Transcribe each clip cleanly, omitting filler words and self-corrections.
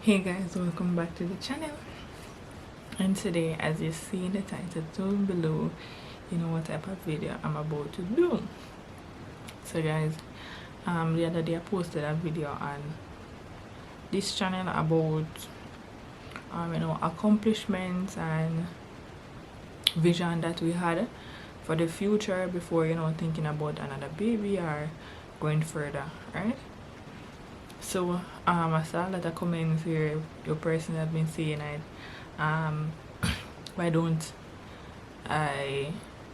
Hey guys, welcome back to the channel. And today, as you see in the title down below, you know what type of video I'm about to do. So guys, the other day I posted a video on this channel about accomplishments and vision that we had for the future before thinking about another baby or going further, right? So I saw a lot of comments here. Your person have been saying it. Why don't I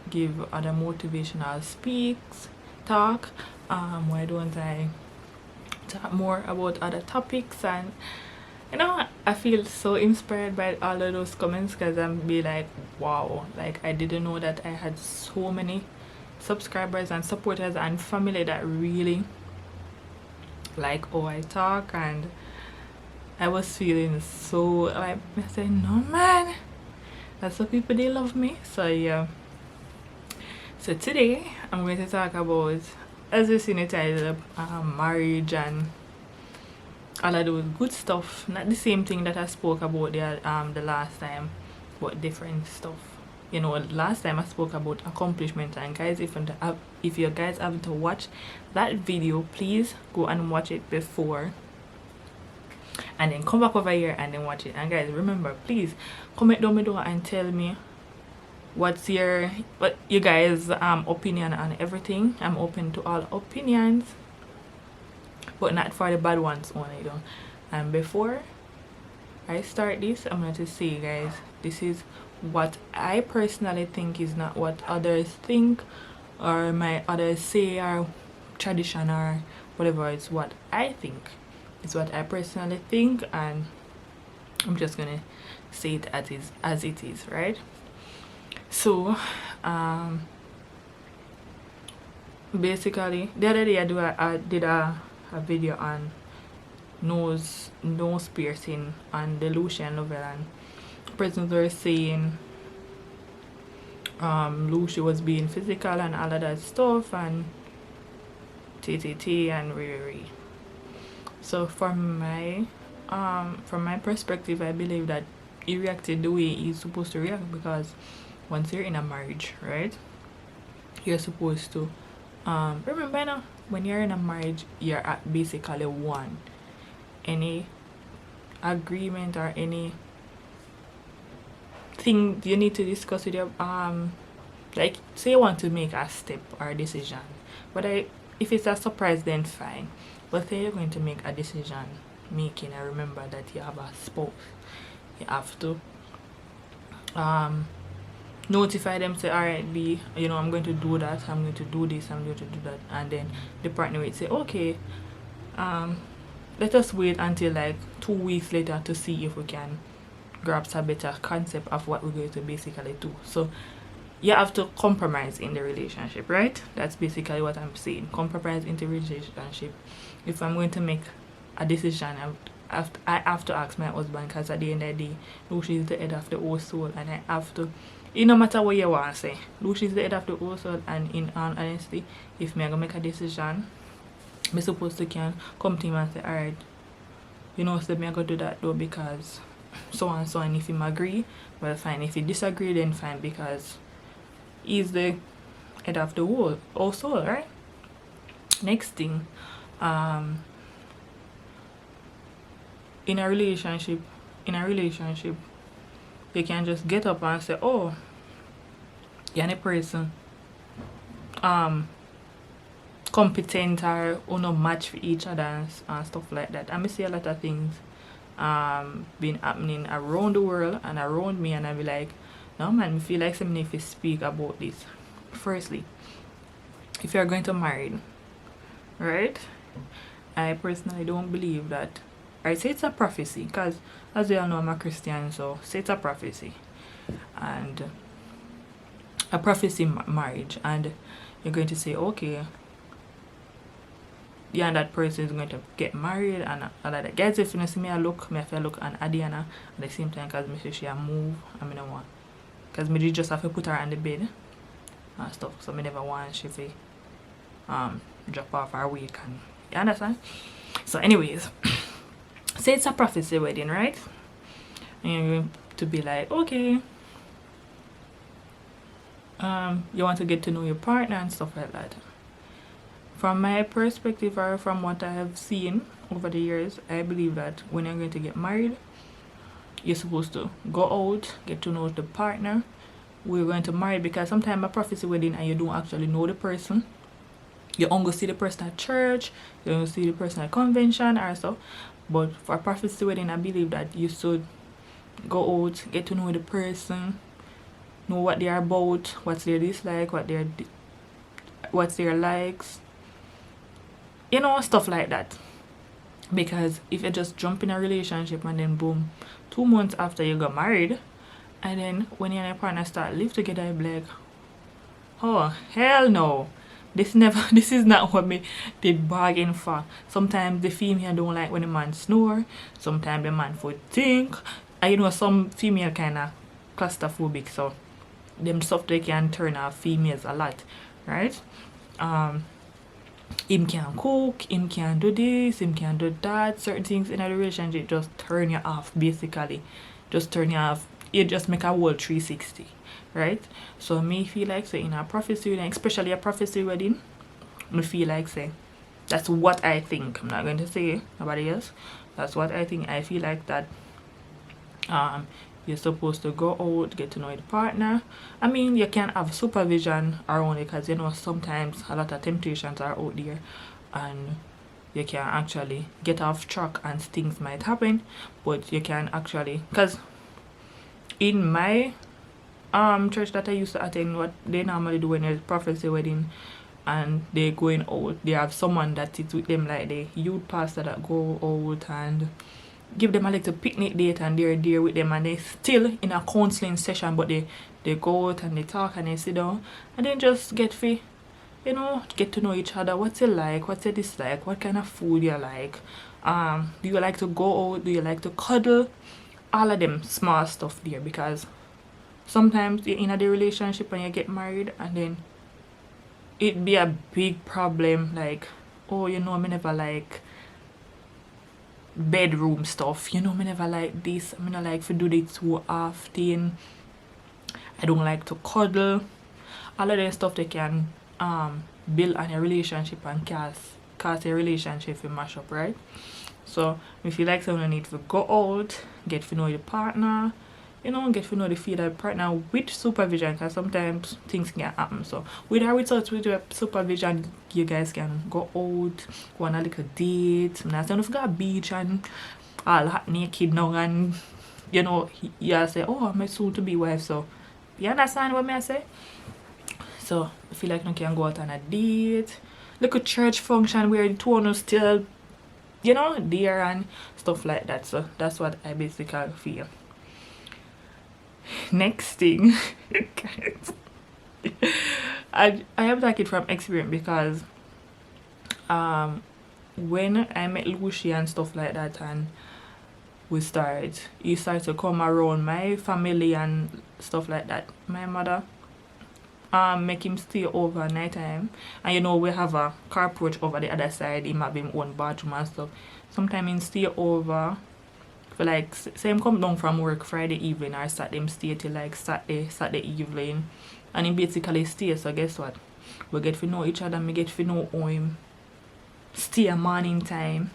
give other motivational talk? Why don't I talk more about other topics? And I feel so inspired by all of those comments because I'm be like, wow, like I didn't know that I had so many subscribers and supporters and family that really like how I talk, and I was feeling so like I said, no man, that's what people they love me. So yeah. So today I'm going to talk about, as you see in the title, marriage and all of those good stuff. Not the same thing that I spoke about the last time, but different stuff. Last time I spoke about accomplishment, and guys, if you guys haven't watched that video, please go and watch it before and then come back over here and then watch it. And guys, remember, please comment down below and tell me what you guys opinion on everything. I'm open to all opinions, but not for the bad ones only though. And before I start this, I'm going to say, guys, this is what I personally think, is not what others think or my others say or tradition or whatever. It's what I think. It's what I personally think, and I'm just gonna say it as it is, right? So basically the other day I did a video on nose piercing on the Lucian novel, and persons were saying Lucy was being physical and all of that stuff, and TTT and re. So from my perspective, I believe that he reacted the way he's supposed to react, because once you're in a marriage, right, you're supposed to remember now, when you're in a marriage, you're at basically one. Any agreement or any thing you need to discuss with your like say you want to make a step or a decision, but if it's a surprise then fine, but say you're going to make a decision making, and remember that you have a spouse, you have to notify them, say, all right, I'm going to do that, I'm going to do this, I'm going to do that, and then the partner would say, okay, let us wait until like 2 weeks later to see if we can grasp a better concept of what we're going to basically do. So you have to compromise in the relationship, right? That's basically what I'm saying. Compromise in the relationship. If I'm going to make a decision, I have to ask my husband, because at the end of the day, Lucy is the head of the whole soul, and I have to, no matter what you want to say, Lucy is the head of the whole soul, and in all honesty, if I'm going to make a decision, I'm supposed to can come to him and say, alright, so I'm going to do that though because so and so, and if him agree, well fine. If he disagree, then fine, because he's the head of the whole soul, right? Next thing, in a relationship, you can just get up and say, oh, you're a person competent or no match for each other and stuff like that. I see a lot of things been happening around the world and around me, and I be like, no man, I feel like somebody if you speak about this. Firstly, if you're going to marry, right, I personally don't believe that. I say it's a prophecy, because as you all know, I'm a Christian, so say it's a prophecy, and a prophecy marriage, and you're going to say, okay, yeah, and that person is going to get married and all that. Guys, if you see me, I have to look on Adiana at the same time, because me she a move, I mean, I want, because me just have to put her on the bed and stuff, so me never want she to drop off her weight, and you understand? So anyways, say it's a prophecy wedding, right? And you're going to be like, okay, you want to get to know your partner and stuff like that. From my perspective, or from what I have seen over the years, I believe that when you're going to get married, you're supposed to go out, get to know the partner. We're going to marry, because sometimes a prophecy wedding and you don't actually know the person. You only see the person at church, you only see the person at convention or so. But for a prophecy wedding, I believe that you should go out, get to know the person, know what they're about, what's their dislike, what's their likes, you know, stuff like that. Because if you just jump in a relationship and then boom, 2 months after you got married, and then when you and your partner start live together, you'll be like, oh hell no, this is not what me did bargain for. Sometimes the female don't like when the man snore, sometimes the man would think, and you know, some female kind of claustrophobic, so them stuff they can turn off females a lot, right? Him can cook, him can do this, him can do that. Certain things in a relationship just turn you off, basically. Just turn you off. You just make a whole 360, right? So me feel like, say, in a prophecy wedding, especially a prophecy wedding, me feel like, say, that's what I think. I'm not going to say nobody else. That's what I think. I feel like that you're supposed to go out, get to know your partner. I mean, you can have supervision around it, because you know sometimes a lot of temptations are out there and you can actually get off track and things might happen. But you can actually, because in my church that I used to attend, what they normally do when there's prophecy wedding and they're going out, they have someone that is with them, like the youth pastor that go out and give them a little picnic date, and they're there with them, and they still in a counseling session, but they go out and they talk and they sit down and then just get to know each other. What's it like, what's your dislike, what kind of food you like, do you like to go out, do you like to cuddle, all of them small stuff there. Because sometimes you're in a relationship and you get married and then it be a big problem, like, oh, you know, me never like bedroom stuff, you know, me never like this, I not like to do this too often, I don't like to cuddle. All of that stuff they can build on a relationship and cause a relationship to mash up, right? So if you like someone, need to go out, get to know your partner, you know, get to know the feel of your partner with supervision, because sometimes things can happen. So with or without with your supervision, you guys can go out, go on a little date. I'm not saying if you go to a beach and all hot naked now, and you know, you say, oh, I'm my soon to be wife. So you understand what I say? So I feel like you can go out on a date, look at church function where the two of us still, you know, there and stuff like that. So that's what I basically feel. Next thing, I have talking from experience, because when I met Lucy and stuff like that, and he started to come around my family and stuff like that. My mother make him stay over night time, and you know, we have a car porch over the other side, him have him own bathroom and stuff. Sometimes him stay over for like, say him come down from work Friday evening, or start him stay till like Saturday evening, and he basically stay. So guess what, we get to know each other, me get to know how him stay a morning time.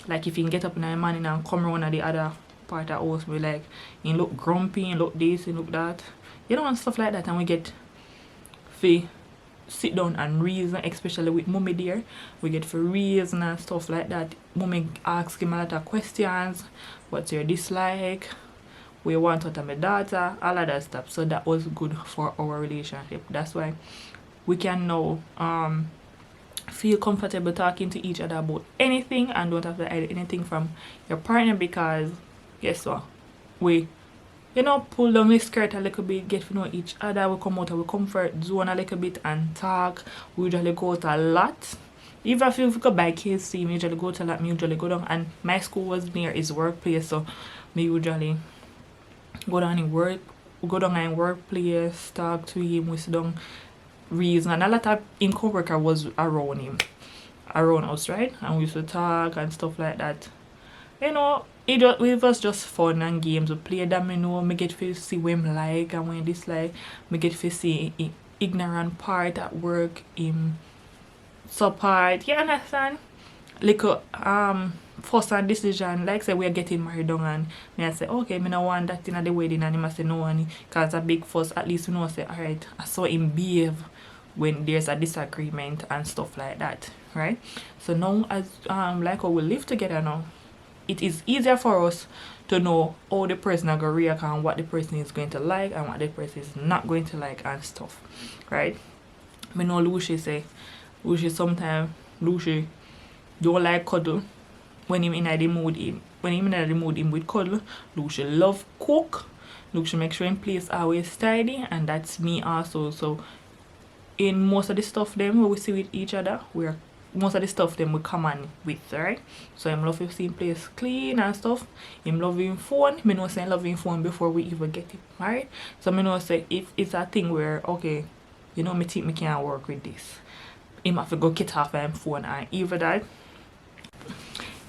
Like if he can get up in the morning and come around at the other part of the house, we like, he look grumpy, he look this, he look that, you know, and stuff like that. And we get to sit down and reason, especially with mommy there. We get to reason and stuff like that. Mommy ask him a lot of questions. What's your dislike? What you want out of my daughter? All of that stuff. So that was good for our relationship. That's why we can now feel comfortable talking to each other about anything and don't have to hide anything from your partner, because guess what? We, you know, pull down the skirt a little bit, get to know each other, we come out of our comfort zone a little bit and talk. We usually go out a lot. Even if you go by KC, we usually go to a lot, we usually go down, and my school was near his workplace, so we usually go down in workplace, talk to him, we sit down, reason, and a lot of in co-worker was around us, right? And we used to talk and stuff like that. you know, it was just fun and games. We play domino, me get to see what him like and when dislike. Me get to see ignorant part at work, him support. You understand? Little fuss and decision. Like say we're getting married down and me I say, okay, me no want that in the wedding, and him I say no, and cause a big fuss. At least we know say, alright, I saw him behave when there's a disagreement and stuff like that, right? So now as like how we live together now, it is easier for us to know how the person are going to react and what the person is going to like and what the person is not going to like and stuff, right? I know Lucy say, Lucy sometimes, Lucy don't like cuddle. When him in the mood, him with cuddle. Lucy love cook. Lucy make sure him place always tidy, and that's me also. So in most of the stuff them we see with each other, most of the stuff them we come on with, right? So I'm love to see him place clean and stuff. Him love him phone. Me know say I love him phone before we even get it married. So me know say if it's a thing where okay, you know, me think me can't work with this, him have to go get off him phone and either that.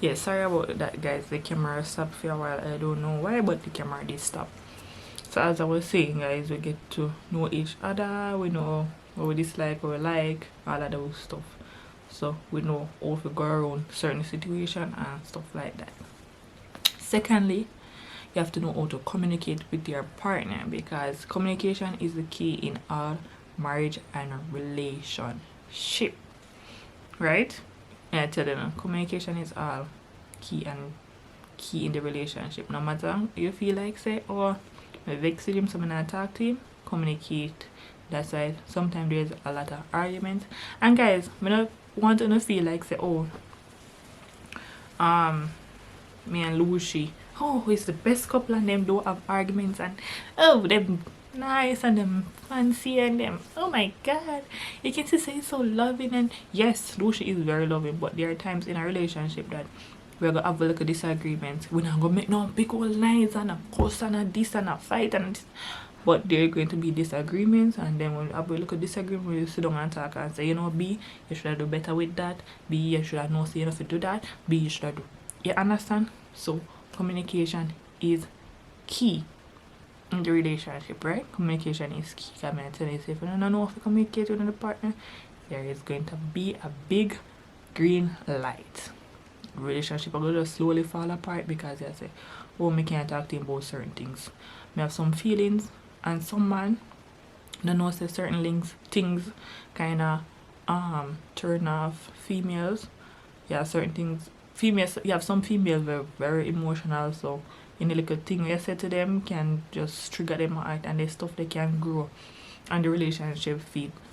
Yeah, sorry about that guys, the camera stopped for a while. I don't know why, but the camera did stop. So as I was saying guys, we get to know each other, we know what we dislike, what we like, all of those stuff. So we know how to go around certain situation and stuff like that. Secondly, you have to know how to communicate with your partner, because communication is the key in all marriage and relationship, right? And I tell them, communication is all key in the relationship. No matter you feel like say, oh, I vex with him, so I'm not talk to him, communicate. That's why sometimes there's a lot of arguments. And guys, I don't want to feel like say, oh, me and Lucy, oh, it's the best couple and them don't have arguments, and oh, them nice and them fancy and them, oh my god, you can see say it's so loving. And yes, Lucy is very loving, but there are times in a relationship that we're gonna have a little disagreement. We're not gonna make no big old lines and a cuss and a this and a fight and this. But there are going to be disagreements, and then when we have a little disagreement, we sit down and talk and say, you know, B, you should have do better with that. B, you should have not say enough to do that. B, you should have do. You understand? So communication is key in the relationship, right? Communication is key. I'm going to tell you, if you don't know how to communicate with another partner, there is going to be a big green light. Relationship are going to slowly fall apart because you say, oh, me can't talk to him about certain things. Me have some feelings, and some man don't know say certain things kind of turn off females. Yeah, certain things. Females, you have some females very, very emotional, so any little thing you say to them can just trigger them out, and the stuff they can grow and the relationship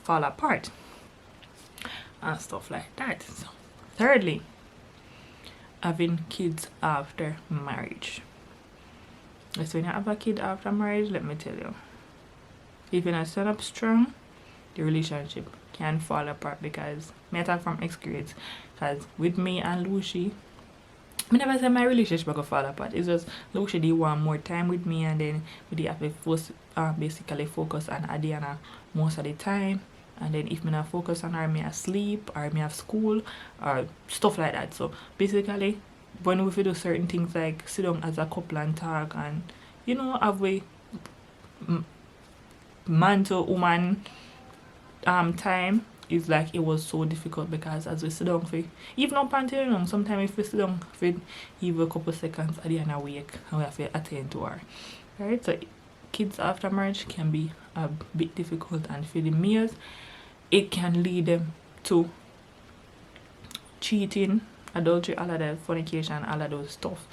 fall apart and stuff like that. So thirdly, having kids after marriage. So when you have a kid after marriage, let me tell you, if you're not set up strong, the relationship can fall apart. Because me talk from experience, because with me and Lucy, I never said my relationship will fall apart. It's just Lucy did want more time with me, and then we did have to basically focus on Adiana most of the time. And then if me not focus on her, me asleep or me have school or stuff like that. So basically, when we do certain things like sit down as a couple and talk, and you know, have we man to woman time, is like it was so difficult, because as we sit down for even up until long, sometimes if we sit down for even a couple seconds, at the end awake and we have to attend to her, right? So kids after marriage can be a bit difficult, and for the males it can lead them to cheating, adultery, all of that, fornication, all of those stuff.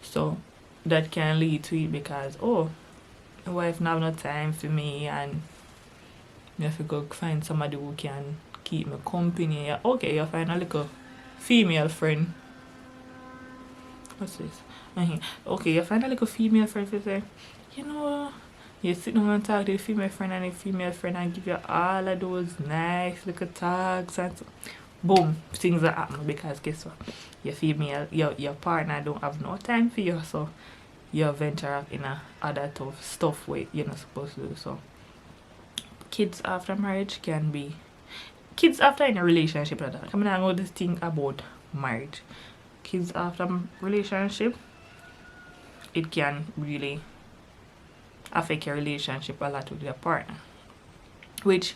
So that can lead to it, because oh, my wife now have no time for me, and you have to go find somebody who can keep me company. Yeah, okay, you find a little female friend. What's this? Okay, you find a little female friend to say, you know, you sit down and talk to the female friend, and the female friend and give you all of those nice little talks, and so, boom, things are happening, because guess what? Your female, your partner don't have no time for you, so you venture up in a other tough stuff where you're not supposed to do. So kids after marriage can be, kids after in a relationship like that. I'm not going to think about marriage. kids after relationship, it can really affect your relationship a lot with your partner, which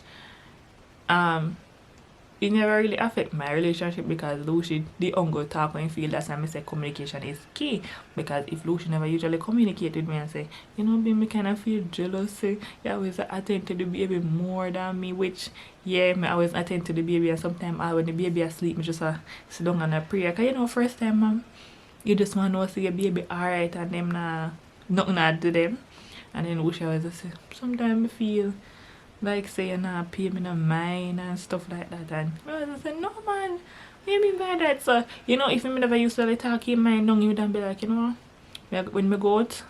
it never really affect my relationship because Lucy the uncle talk when feel that's why I say communication is key, because if Lucy never usually communicate with me and say, you know, me kind of feel jealous, say you always attend to the baby more than me, which yeah, me always attend to the baby, and sometimes when the baby asleep me just sit down and pray, because you know first time you just want to see your baby alright and them nothing to do them. And then Lucy always say sometimes I feel like say you not pay me no mind and stuff like that, and I was say no man, what do you mean by that? So you know, if me never used to talk in mind down, you would be like, you know, when me go out,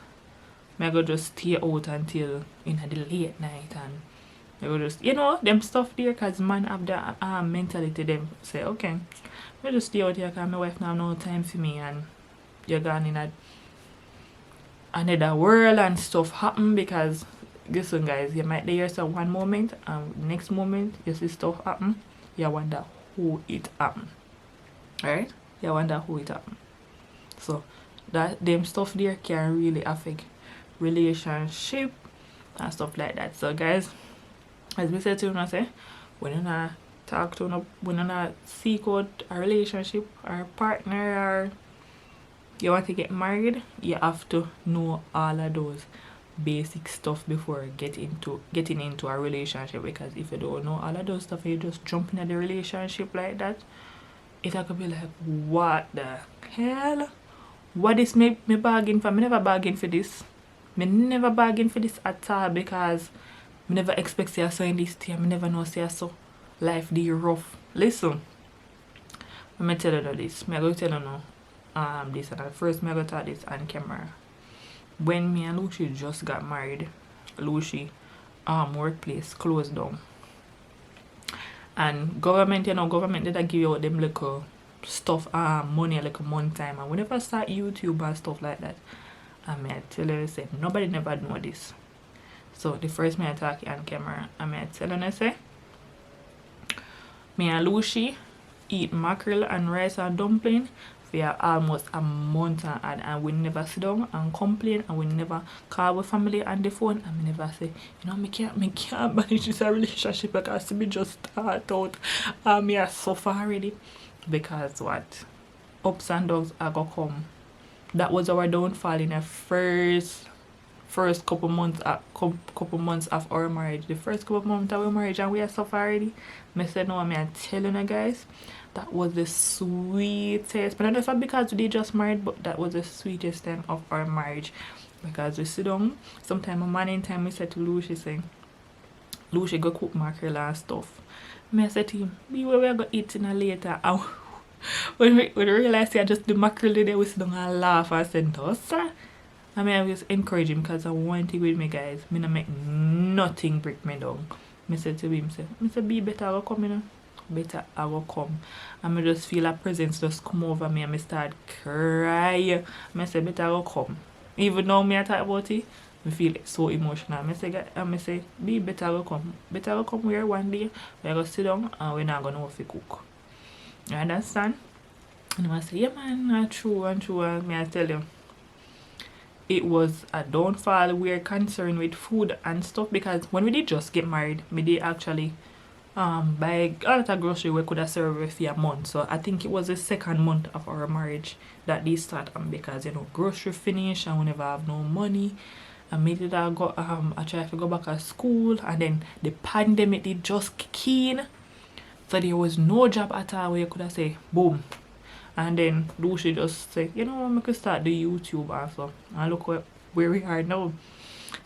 I go just stay out until in the late night, and I go just, you know, them stuff there, cause man have the mentality them say, okay, I just stay out here cause my wife now have no time for me, and you're gone in another world and stuff happen. Because listen guys, you might hear some one moment and next moment you see stuff happen, you wonder who it happened, right? You wonder who it happened. So that them stuff there can really affect relationship and stuff like that. So guys, as we said to you, say when you not talk to no, when you not seek out a relationship or a partner, or you want to get married, you have to know all of those basic stuff before getting into a relationship. Because if you don't know all of those stuff, you just jump into the relationship like that, it could be like, what the hell? What is me bargain for? Me never bargain for this. Me never bargain for this at all, because me never expect say so in this thing. Me never know say so life the rough. Listen, let me tell you this. Me go tell you now this, and first me go talk this on camera. When me and Lucy just got married, Lucy workplace closed down, and government, you know, government did give you out them little stuff, money like a month time, and whenever I start YouTube and stuff like that, and I tell you, say nobody never know this. So the first me I talk on camera, and I tell you, say me and Lucy eat mackerel and rice and dumpling for almost a month, and we never sit down and complain, and we never call our family on the phone, and we never say, you know, me can't manage this relationship because me just start out and me I suffer already. Because what? Ups and downs are gonna come. That was our downfall in the first couple months of our marriage. The first couple months of our marriage, and we are suffer already. Me said no, I'm telling you guys, that was the sweetest, but not because we just married, but that was the sweetest time of our marriage. Because we sit down, sometime a morning time, we said to Lucy, saying, Lucy go cook mackerel and stuff. Me said to him, be where we are going to eat in later. And when we realized I just the mackerel there, we sit down and laugh and said, no sir. I mean, I was encouraging, because I one thing with me guys, me not make nothing break me down. Me said to him, me say be better I go come, you know. Better I will come. And I just feel a presence just come over me, and I start cry. I say better I will come. Even though me I talk about it, I feel so emotional. I say be better I will come. Better I will come here one day, we're going to sit down and we're not going to know if we cook. You understand? And I say, yeah man, not true and true. And I tell you, it was a downfall. We're concerned with food and stuff, because when we did just get married, we did actually buy a lot of grocery we could have served for a month. So I think it was the second month of our marriage that they start, because you know grocery finish and we never have no money, and me did I try to go back to school, and then the pandemic did just kick in, so there was no job at all where you could have say boom. And then Lucy just say, you know, we could start the YouTube also, and look where we are now.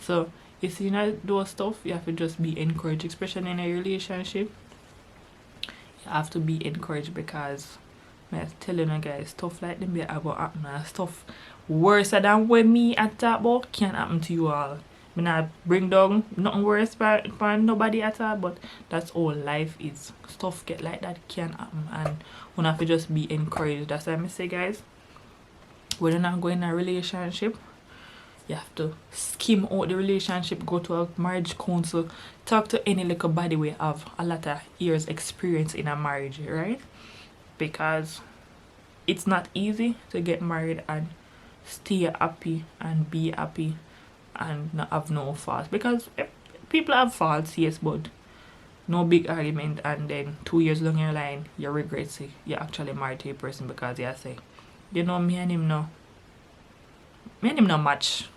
So you see, those stuff, you have to just be encouraged, especially in a relationship. You have to be encouraged, because I'm telling you guys, stuff like them are going to happen, and stuff worse than what me at talk about can happen to you all. I not bring down nothing worse for nobody at all, but that's all life is. Stuff get like that can happen, and we have to just be encouraged. That's why I say, guys, when you're not going in a relationship, you have to skim out the relationship, go to a marriage counsel, talk to any little body we have a lot of years experience in a marriage, right? Because it's not easy to get married and stay happy and be happy and not have no faults, because people have faults, yes, but no big argument and then 2 years down your line you regret it you actually married to a person because you say, you know, me and him no match.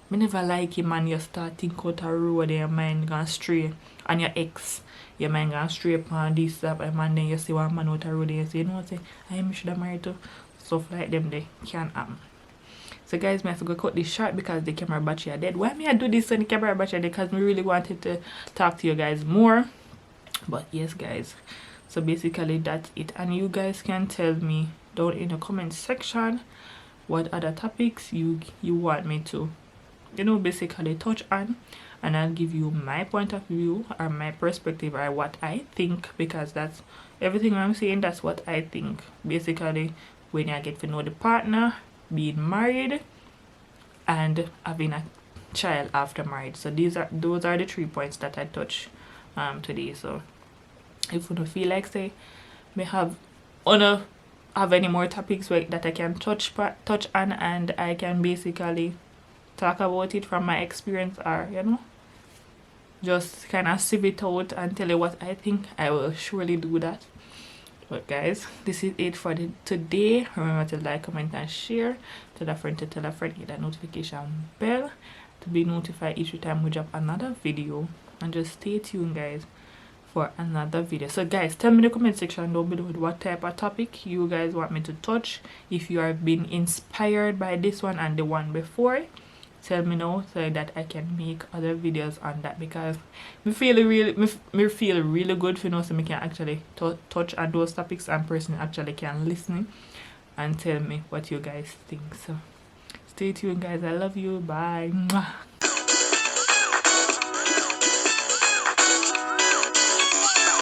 Me never like him, and you start think out a road and your mind gonna stray, and your ex, your mind gonna stray upon this that and then you see one man out a road and you say, you know what, I should have married to. Stuff like them they can't happen. So guys, me have to go cut this short because the camera battery are dead. Why me I do this when the camera battery are dead? Because me really wanted to talk to you guys more. But yes guys, so basically that's it, and you guys can tell me down in the comment section what other topics you want me to, you know, basically touch on, and I'll give you my point of view or my perspective or what I think, because that's everything I'm saying, that's what I think. Basically, when I get to know the partner, being married, and having a child after marriage. So those are the 3 points that I touch today. So if you don't feel like say may have any more topics that I can touch on, and I can basically talk about it from my experience, or you know, just kind of sieve it out and tell you what I think, I will surely do that. But guys, this is it for today. Remember to like, comment and share. Tell a friend to tell a friend. Hit that notification bell to be notified each time we drop another video, and just stay tuned guys for another video. So guys, tell me in the comment section down below what type of topic you guys want me to touch. If you have been inspired by this one and the one before, tell me now so that I can make other videos on that, because me feel really good for know so me can actually touch on those topics and person actually can listen and tell me what you guys think. So stay tuned guys, I love you, bye. Mwah.